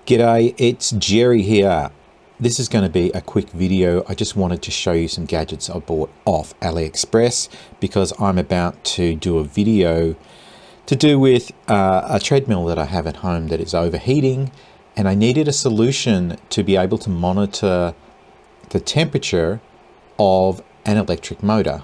G'day, it's Jerry here. This is going to be a quick video. I just wanted to show you some gadgets I bought off AliExpress because I'm about to do a video to do with a treadmill that I have at home that is overheating, and I needed a solution to be able to monitor the temperature of an electric motor.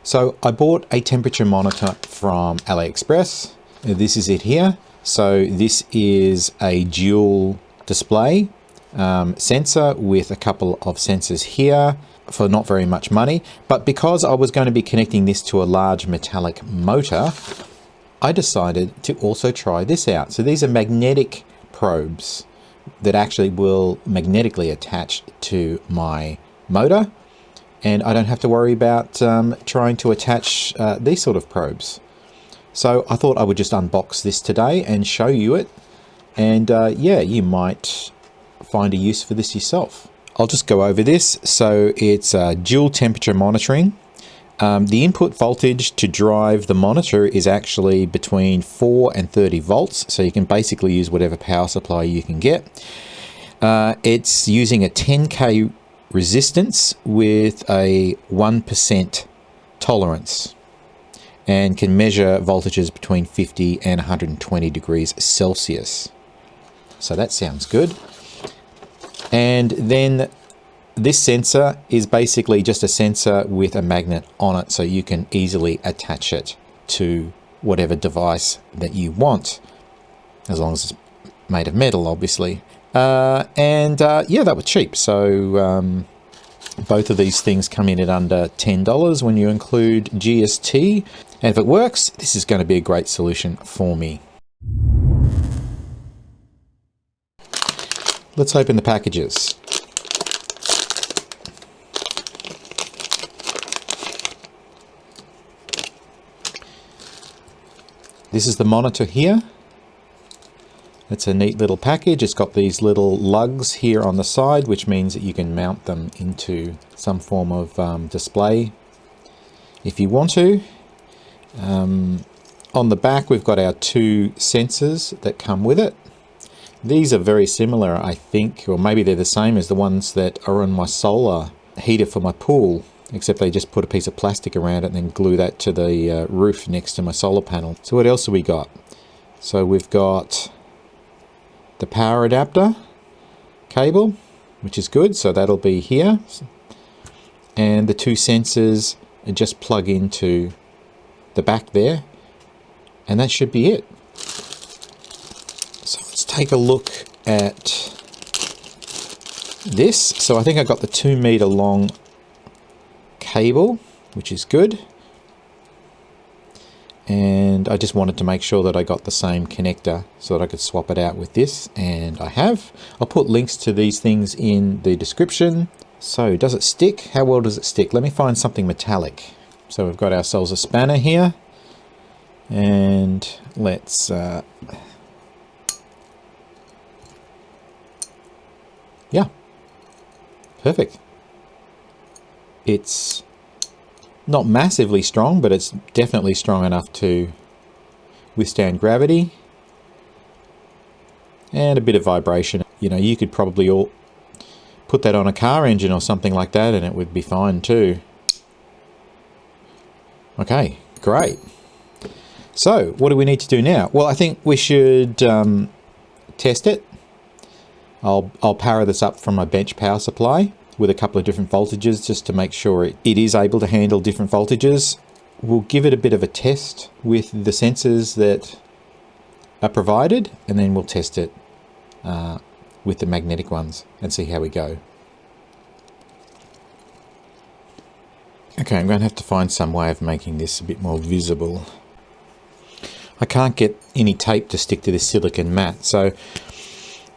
So I bought a temperature monitor from AliExpress. This is it here. So this is a dual display sensor with a couple of sensors here for not very much money. But because I was going to be connecting this to a large metallic motor, I decided to also try this out. So these are magnetic probes that actually will magnetically attach to my motor, and I don't have to worry about trying to attach these sort of probes. So I thought I would just unbox this today and show you it, and yeah, you might find a use for this yourself. I'll just go over this. So it's dual temperature monitoring. The input voltage to drive the monitor is actually between 4 and 30 volts, so you can basically use whatever power supply you can get. It's using a 10K resistance with a 1% tolerance, and can measure voltages between 50 and 120 degrees Celsius. So that sounds good. And then this sensor is basically just a sensor with a magnet on it, so you can easily attach it to whatever device that you want, as long as it's made of metal, obviously. Yeah, that was cheap. So both of these things come in at under $10 when you include GST. And if it works, this is going to be a great solution for me. Let's open the packages. This is the monitor here. It's a neat little package. It's got these little lugs here on the side, which means that you can mount them into some form of display if you want to. On the back, we've got our two sensors that come with it. These are very similar, I think, or maybe they're the same as the ones that are on my solar heater for my pool, except they just put a piece of plastic around it and then glue that to the roof next to my solar panel. So what else have we got? So we've got the power adapter cable, which is good, so that'll be here. And the two sensors just plug into the back there, and that should be it. So let's take a look at this. So I think I got the 2 meter long cable, which is good. And I just wanted to make sure that I got the same connector so that I could swap it out with this, and I have. I'll put links to these things in the description. So does it stick? How well does it stick? Let me find something metallic. So we've got ourselves a spanner here, and let's yeah, perfect. It's not massively strong, but it's definitely strong enough to withstand gravity and a bit of vibration. You know, you could probably all put that on a car engine or something like that and it would be fine too. Okay, great. So what do we need to do now? Well, I think we should test it. I'll power this up from my bench power supply with a couple of different voltages just to make sure it is able to handle different voltages. We'll give it a bit of a test with the sensors that are provided, and then we'll test it with the magnetic ones and see how we go. Okay, I'm going to have to find some way of making this a bit more visible. I can't get any tape to stick to this silicone mat, so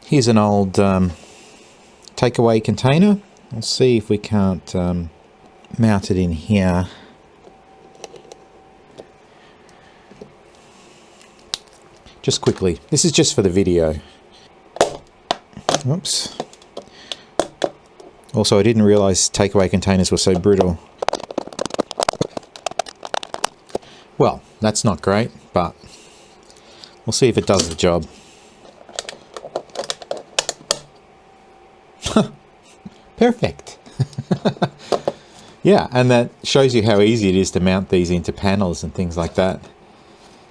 here's an old takeaway container. We'll see if we can't mount it in here. Just quickly, this is just for the video. Oops. Also, I didn't realize takeaway containers were so brittle. Well, that's not great, but we'll see if it does the job. Perfect. Yeah, and that shows you how easy it is to mount these into panels and things like that.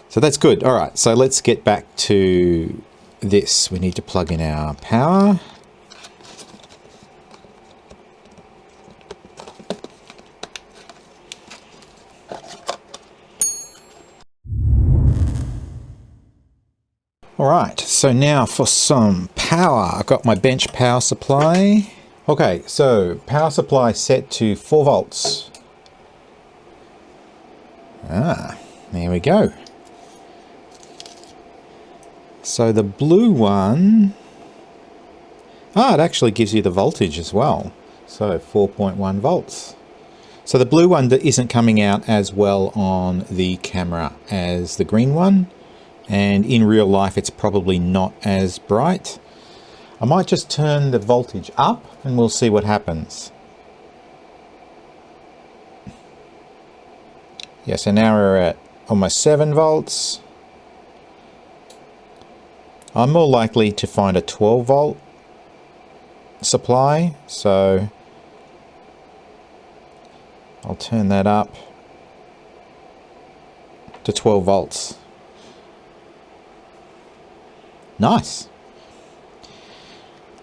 So that's good. All right, so let's get back to this. We need to plug in our power. All right, so now for some power. I've got my bench power supply. Okay, so power supply set to 4 volts. There we go. So the blue one, it actually gives you the voltage as well. So 4.1 volts. So the blue one isn't coming out as well on the camera as the green one. And in real life, it's probably not as bright. I might just turn the voltage up and we'll see what happens. Yeah, so now we're at almost 7 volts. I'm more likely to find a 12 volt supply, so I'll turn that up to 12 volts. Nice.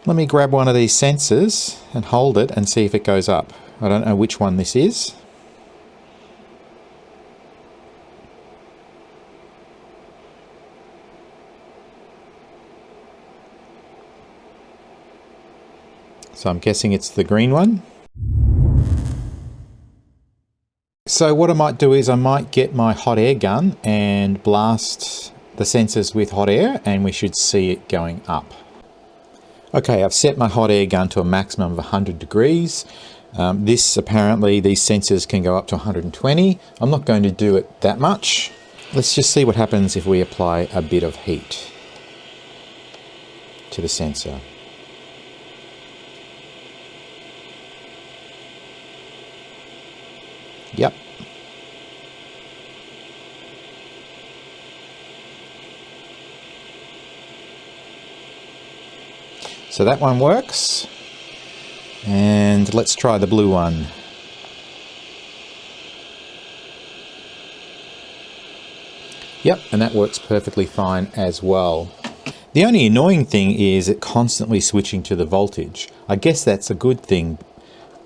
Let me grab one of these sensors and hold it and see if it goes up. I don't know which one this is. So I'm guessing it's the green one. So what I might do is I might get my hot air gun and blast the sensors with hot air and we should see it going up. Okay, I've set my hot air gun to a maximum of 100 degrees. Apparently these sensors can go up to 120. I'm not going to do it that much. Let's just see what happens if we apply a bit of heat to the sensor. Yep. So that one works. And let's try the blue one. Yep, and that works perfectly fine as well. The only annoying thing is it constantly switching to the voltage. I guess that's a good thing,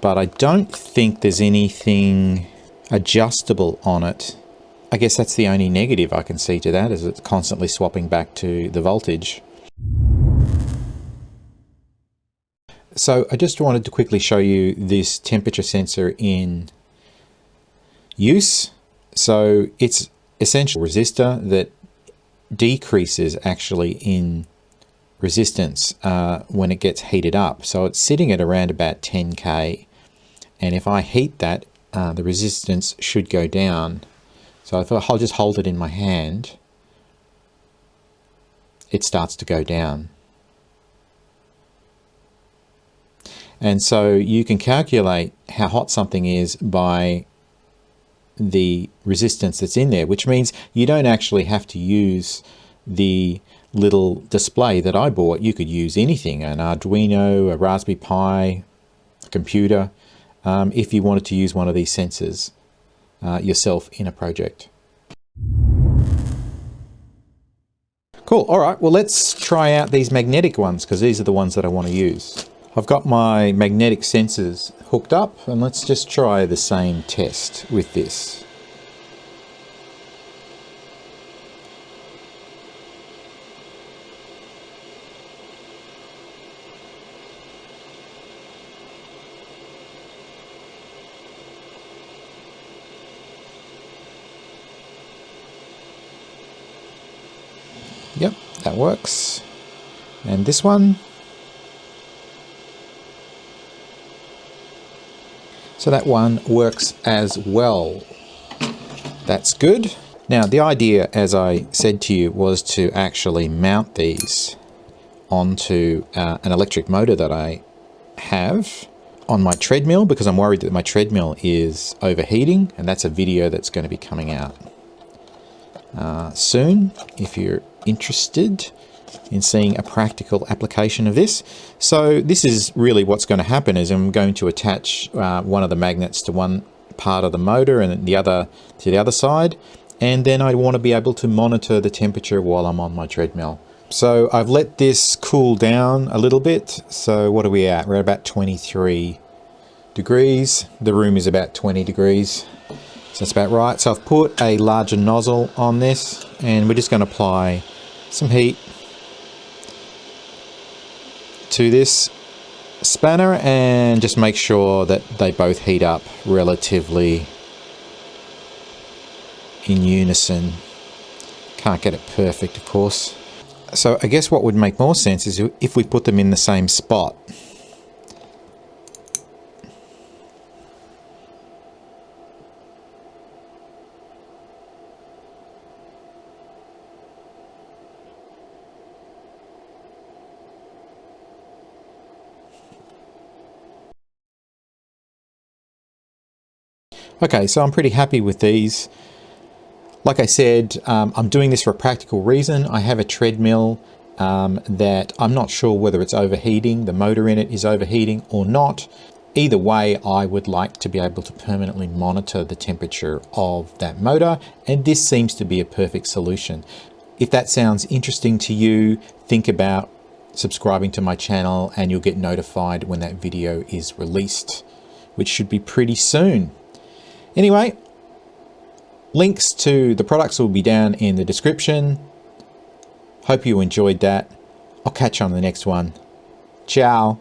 but I don't think there's anything adjustable on it. I guess that's the only negative I can see to that, is it's constantly swapping back to the voltage. So I just wanted to quickly show you this temperature sensor in use. So it's essentially a resistor that decreases actually in resistance when it gets heated up. So it's sitting at around about 10K. And if I heat that, the resistance should go down. So if I'll just hold it in my hand, it starts to go down. And so you can calculate how hot something is by the resistance that's in there, which means you don't actually have to use the little display that I bought. You could use anything, an Arduino, a Raspberry Pi, a computer, if you wanted to use one of these sensors yourself in a project. Cool. All right, well, let's try out these magnetic ones because these are the ones that I want to use. I've got my magnetic sensors hooked up and let's just try the same test with this. Yep, that works. And this one. So that one works as well. That's good. Now the idea, as I said to you, was to actually mount these onto an electric motor that I have on my treadmill because I'm worried that my treadmill is overheating, and that's a video that's going to be coming out soon if you're interested. in seeing a practical application of this. So this is really what's going to happen is I'm going to attach one of the magnets to one part of the motor and the other to the other side, and then I want to be able to monitor the temperature while I'm on my treadmill. So I've let this cool down a little bit. So what are we at? We're at about 23 degrees. The room is about 20 degrees. So that's about right. So I've put a larger nozzle on this and we're just going to apply some heat to this spanner and just make sure that they both heat up relatively in unison. Can't get it perfect, of course. So I guess what would make more sense is if we put them in the same spot. Okay, so I'm pretty happy with these. Like I said, I'm doing this for a practical reason. I have a treadmill that I'm not sure whether it's overheating, the motor in it is overheating or not. Either way, I would like to be able to permanently monitor the temperature of that motor, and this seems to be a perfect solution. If that sounds interesting to you, think about subscribing to my channel and you'll get notified when that video is released, which should be pretty soon. Anyway, links to the products will be down in the description. Hope you enjoyed that. I'll catch you on the next one. Ciao.